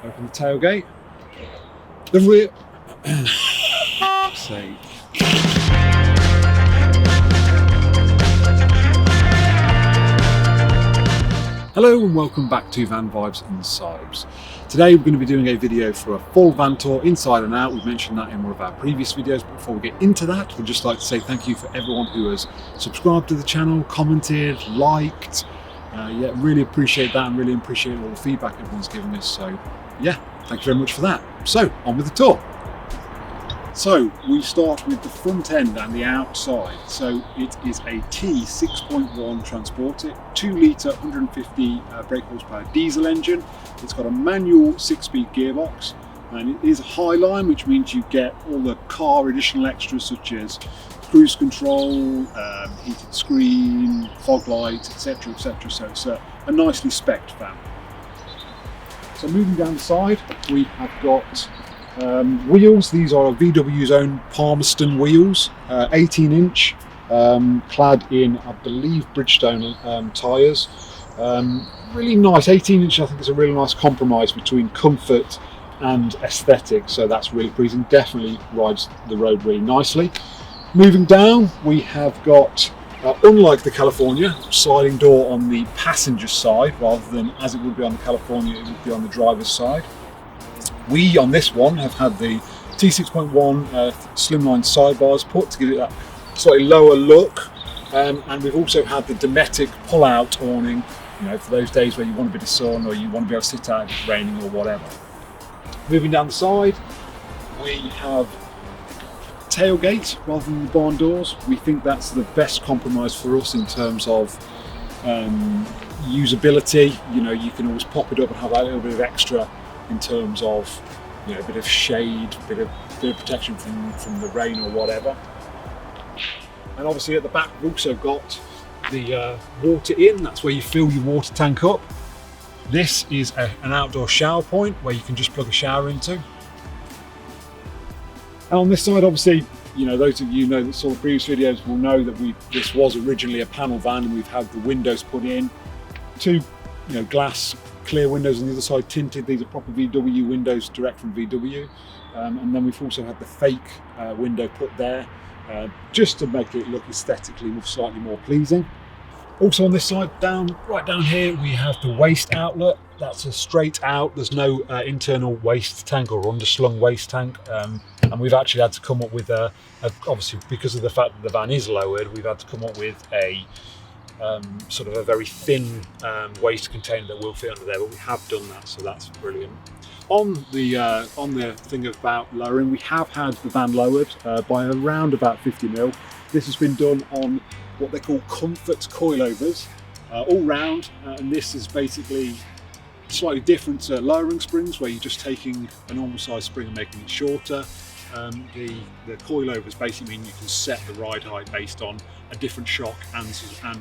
Open the tailgate. The rear. Sake. Hello and welcome back to Van Vibes and Sibes. Today we're going to be doing a video for a full van tour inside and out. We've mentioned that in one of our previous videos, but before we get into that, we'd just like to say thank you for everyone who has subscribed to the channel, commented, liked. Yeah, really appreciate that and really appreciate all the feedback everyone's given us. So yeah, thank you very much for that. So on with the tour. So we start with the front end and the outside. So it is a T6.1 Transporter, 2 litre, 150 brake horsepower diesel engine. It's got a manual 6-speed gearbox, and it is a high line, which means you get all the car additional extras such as cruise control, heated screen, fog lights, etc, etc. So it's a nicely spec'd van. So moving down the side, we have got wheels. These are VW's own Palmerston wheels, 18-inch, clad in, I believe, Bridgestone tyres. Really nice, 18-inch. I think is a really nice compromise between comfort and aesthetic, so that's really pleasing. Definitely rides the road really nicely. Moving down, we have got, unlike the California, sliding door on the passenger side, rather than as it would be on the California, it would be on the driver's side. We, on this one, have had the T6.1 slimline sidebars put to give it that slightly lower look, and we've also had the Dometic pull-out awning, you know, for those days where you want a bit of sun or you want to be able to sit out if it's raining or whatever. Moving down the side, we have tailgate rather than the barn doors. We think that's the best compromise for us in terms of usability. You know, you can always pop it up and have that little bit of extra in terms of, you know, a bit of shade, a bit of protection from the rain or whatever. And obviously at the back we've also got the water in. That's where you fill your water tank up. This is an outdoor shower point where you can just plug a shower into. And on this side, obviously, you know, those of you know that saw the previous videos will know that this was originally a panel van, and we've had the windows put in. Two, you know, glass clear windows on the other side tinted. These are proper VW windows direct from VW, and then we've also had the fake window put there just to make it look aesthetically slightly more pleasing. Also on this side, right down here, we have the waste outlet. That's a straight out. There's no internal waste tank or underslung waste tank, and we've actually had to come up with obviously because of the fact that the van is lowered, we've had to come up with a sort of a very thin waste container that will fit under there, but we have done that, so that's brilliant. On the thing about lowering, we have had the van lowered by around about 50 mil. This has been done on what they call comfort coilovers all round, and this is basically slightly different to lowering springs, where you're just taking a normal size spring and making it shorter. The coilovers basically mean you can set the ride height based on a different shock and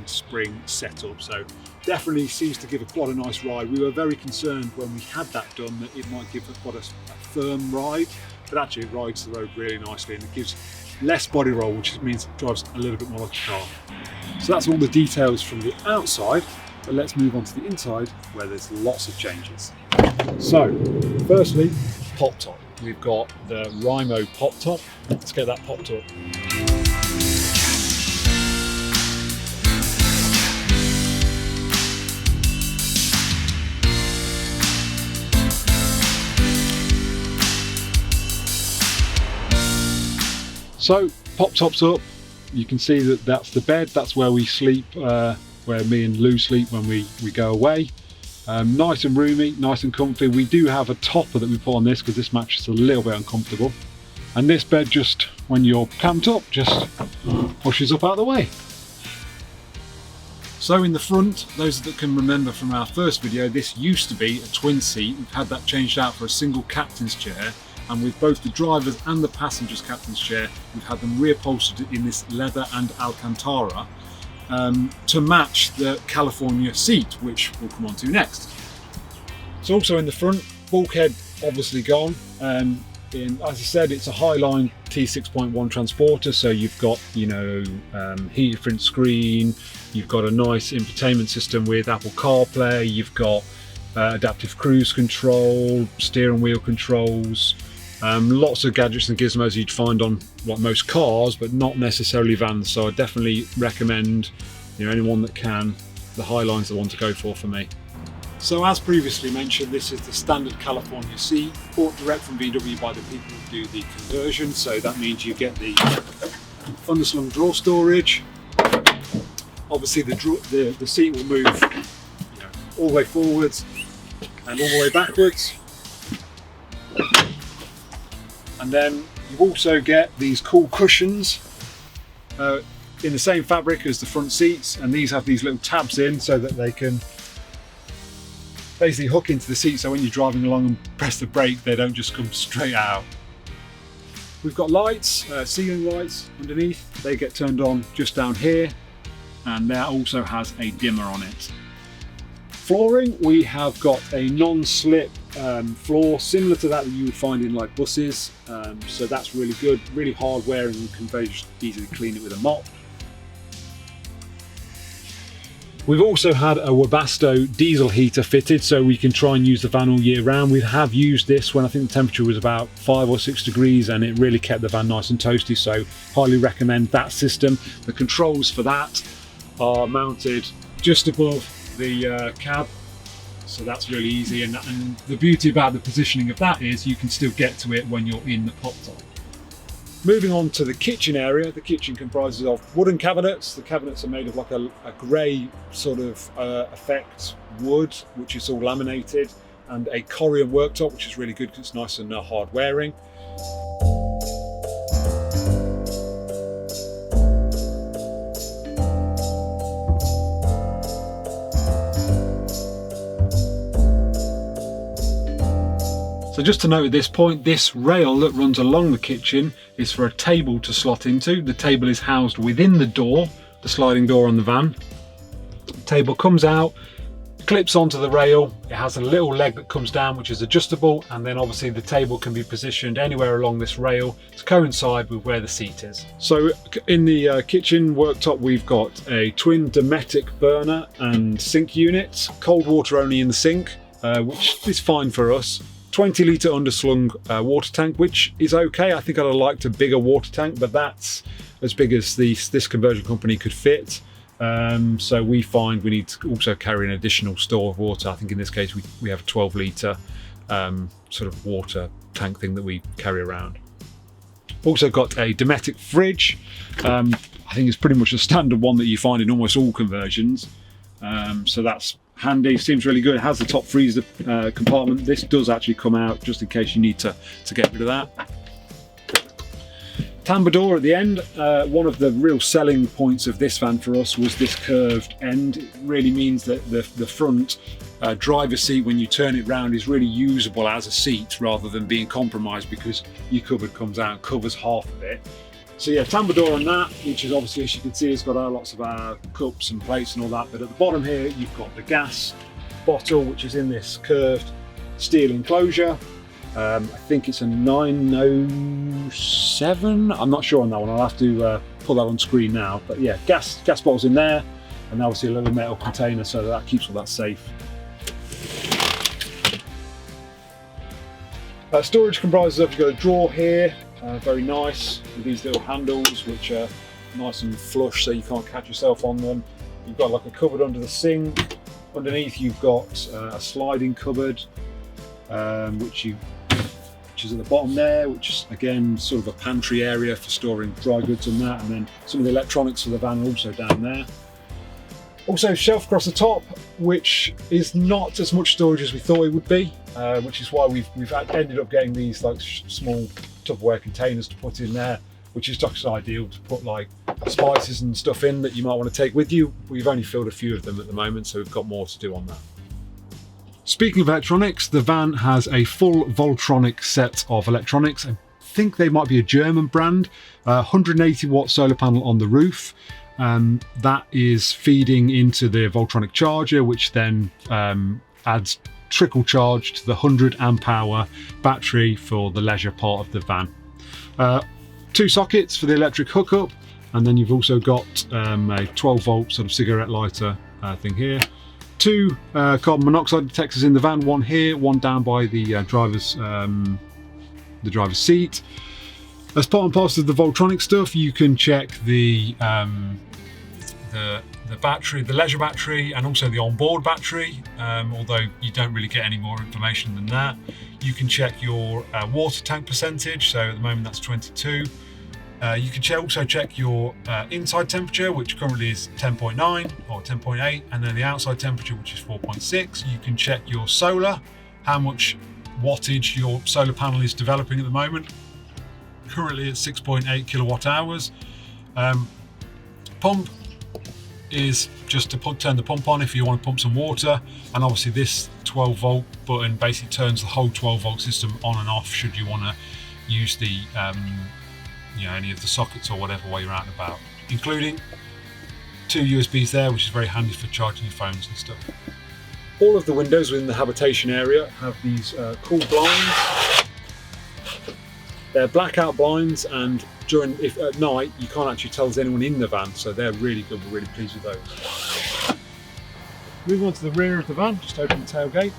spring setup, so definitely seems to give quite a nice ride. We were very concerned when we had that done that it might give quite a firm ride, but actually it rides the road really nicely and it gives less body roll, which means it drives a little bit more like a car. So that's all the details from the outside, but let's move on to the inside where there's lots of changes. So firstly, pop top. We've got the Rimo pop top. Let's get that popped up. So pop top's up. You can see that that's the bed. That's where we sleep, where me and Lou sleep when we go away. Nice and roomy, nice and comfy. We do have a topper that we put on this because this mattress is a little bit uncomfortable. And this bed, just when you're camped up, just pushes up out of the way. So in the front, those that can remember from our first video, this used to be a twin seat. We've had that changed out for a single captain's chair. And with both the driver's and the passenger's captain's chair, we've had them reupholstered in this leather and Alcantara to match the California seat, which we'll come on to next. So also in the front, bulkhead obviously gone. As I said, it's a Highline T6.1 Transporter, so you've got, you know, heated front screen, you've got a nice infotainment system with Apple CarPlay, you've got adaptive cruise control, steering wheel controls, lots of gadgets and gizmos you'd find on most cars, but not necessarily vans. So I definitely recommend, anyone that can, the Highline's the one to go for me. So as previously mentioned, this is the standard California seat, bought direct from VW by the people who do the conversion. So that means you get the underslung drawer storage. Obviously the seat will move all the way forwards and all the way backwards. And then you also get these cool cushions in the same fabric as the front seats, and these have these little tabs in so that they can basically hook into the seat, so when you're driving along and press the brake, they don't just come straight out. We've got lights, ceiling lights underneath. They get turned on just down here, and that also has a dimmer on it. Flooring, we have got a non-slip floor similar to that you would find in like buses, so that's really good, really hard wearing and can very easily clean it with a mop. We've also had a Webasto diesel heater fitted, so we can try and use the van all year round. We have used this when I think the temperature was about 5 or 6 degrees, and it really kept the van nice and toasty, so highly recommend that system. The controls for that are mounted just above the cab, so that's really easy, and the beauty about the positioning of that is you can still get to it when you're in the pop top. Moving on to the kitchen area, the kitchen comprises of wooden cabinets. The cabinets are made of like a grey sort of effect wood, which is all laminated, and a Corian worktop, which is really good because it's nice and hard wearing. So just to note at this point, this rail that runs along the kitchen is for a table to slot into. The table is housed within the door, the sliding door on the van. The table comes out, clips onto the rail. It has a little leg that comes down, which is adjustable, and then obviously the table can be positioned anywhere along this rail to coincide with where the seat is. So in the kitchen worktop, we've got a twin Dometic burner and sink unit, cold water only in the sink, which is fine for us. 20 litre underslung water tank, which is okay. I think I'd have liked a bigger water tank, but that's as big as this conversion company could fit. So we find we need to also carry an additional store of water. I think in this case we have a 12 litre sort of water tank thing that we carry around. Also got a Dometic fridge. I think it's pretty much a standard one that you find in almost all conversions. So that's handy, seems really good. It has the top freezer compartment. This does actually come out just in case you need to get rid of that. Tambour door at the end. One of the real selling points of this van for us was this curved end. It really means that the front driver's seat, when you turn it round, is really usable as a seat rather than being compromised because your cupboard comes out and covers half of it. So yeah, tambour door on that, which is obviously, as you can see, it's got lots of cups and plates and all that. But at the bottom here, you've got the gas bottle, which is in this curved steel enclosure. I think it's a 907. I'm not sure on that one. I'll have to pull that on screen now. But yeah, gas bottles in there, and obviously a little metal container so that keeps all that safe. Storage comprises of, you've got a drawer here. Very nice, with these little handles which are nice and flush so you can't catch yourself on them. You've got like a cupboard under the sink. Underneath you've got a sliding cupboard which is at the bottom there, which is again sort of a pantry area for storing dry goods and that, and then some of the electronics for the van are also down there. Also shelf across the top, which is not as much storage as we thought it would be, which is why we've ended up getting these like small Tupperware containers to put in there, which is just ideal to put like spices and stuff in that you might want to take with you. We've only filled a few of them at the moment, so we've got more to do on that. Speaking of electronics, the van has a full Voltronic set of electronics. I think they might be a German brand. 180 watt solar panel on the roof. That is feeding into the Voltronic charger, which then adds trickle charge to the 100 amp hour battery for the leisure part of the van. 2 sockets for the electric hookup, and then you've also got a 12 volt sort of cigarette lighter thing here. two carbon monoxide detectors in the van, one here, one down by the driver's seat. As part and parcel of the Voltronic stuff, you can check the battery, the leisure battery, and also the onboard battery, although you don't really get any more information than that. You can check your water tank percentage, so at the moment that's 22. You can also check your inside temperature, which currently is 10.9 or 10.8, and then the outside temperature, which is 4.6. You can check your solar, how much wattage your solar panel is developing at the moment. Currently at 6.8 kilowatt hours. Pump is just to turn the pump on if you want to pump some water, and obviously this 12 volt button basically turns the whole 12 volt system on and off should you want to use the any of the sockets or whatever while you're out and about, including two USBs there, which is very handy for charging your phones and stuff. All of the windows within the habitation area have these cool blinds. They're blackout blinds, and if at night you can't actually tell there's anyone in the van, so they're really good. We're really pleased with those. Moving on to the rear of the van, just open the tailgate.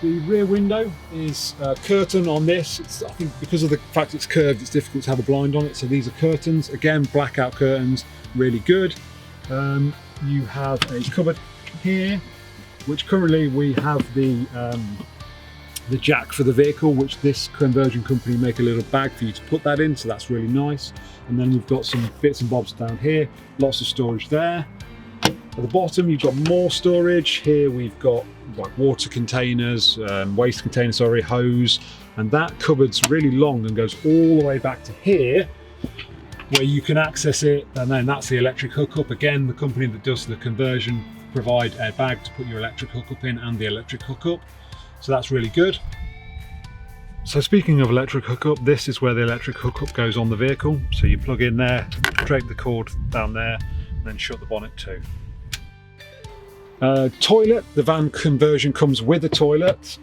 The rear window is curtain on this. I think because of the fact it's curved, it's difficult to have a blind on it. So these are curtains, again, blackout curtains, really good. You have a cupboard here, which currently we have the jack for the vehicle, which this conversion company make a little bag for you to put that in, so that's really nice. And then we've got some bits and bobs down here, lots of storage there. At the bottom you've got more storage. Here we've got like water containers, waste containers, sorry, hose, and that cupboard's really long and goes all the way back to here where you can access it, and then that's the electric hookup. Again, the company that does the conversion provide a bag to put your electric hookup in and the electric hookup. So that's really good. So speaking of electric hookup, this is where the electric hookup goes on the vehicle. So you plug in there, drape the cord down there, and then shut the bonnet too. Toilet, the van conversion comes with a toilet.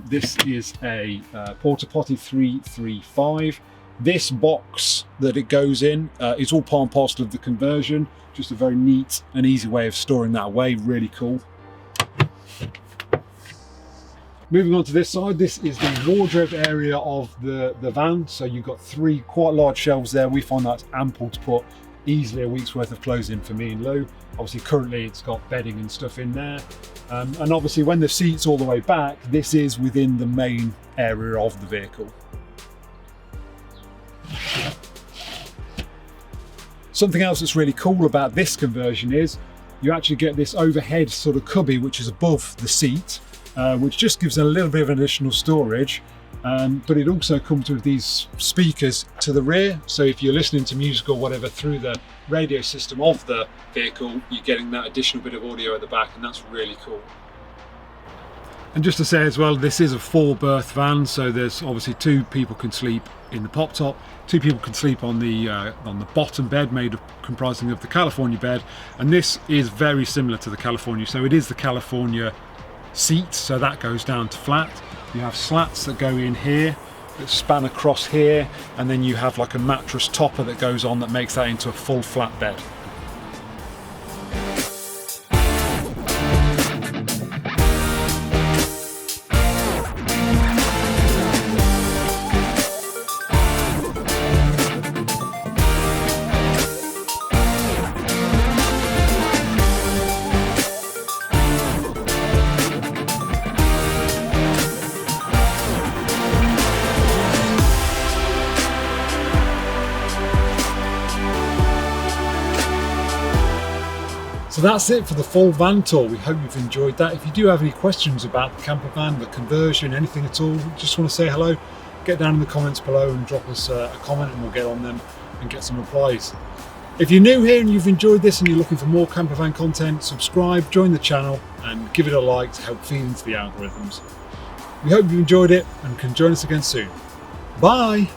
This is a Porta Potty 335. This box that it goes in is all part and parcel of the conversion. Just a very neat and easy way of storing that away, really cool. Moving on to this side, this is the wardrobe area of the van. So you've got three quite large shelves there. We find that's ample to put easily a week's worth of clothes in for me and Lou. Obviously currently it's got bedding and stuff in there. And obviously when the seat's all the way back, this is within the main area of the vehicle. Something else that's really cool about this conversion is you actually get this overhead sort of cubby which is above the seat, which just gives a little bit of additional storage, but it also comes with these speakers to the rear, so if you're listening to music or whatever through the radio system of the vehicle, you're getting that additional bit of audio at the back, and that's really cool. And just to say as well, this is a 4-berth van, so there's obviously 2 people can sleep in the pop top, 2 people can sleep on the bottom bed comprising of the California bed, and this is very similar to the California, so it is the California seat, so that goes down to flat. You have slats that go in here that span across here, and then you have like a mattress topper that goes on that makes that into a full flat bed. So that's it for the full van tour. We hope you've enjoyed that. If you do have any questions about the camper van, the conversion, anything at all, just want to say hello, get down in the comments below and drop us a comment and we'll get on them and get some replies. If you're new here and you've enjoyed this and you're looking for more camper van content, subscribe, join the channel and give it a like to help feed into the algorithms. We hope you enjoyed it and can join us again soon. Bye!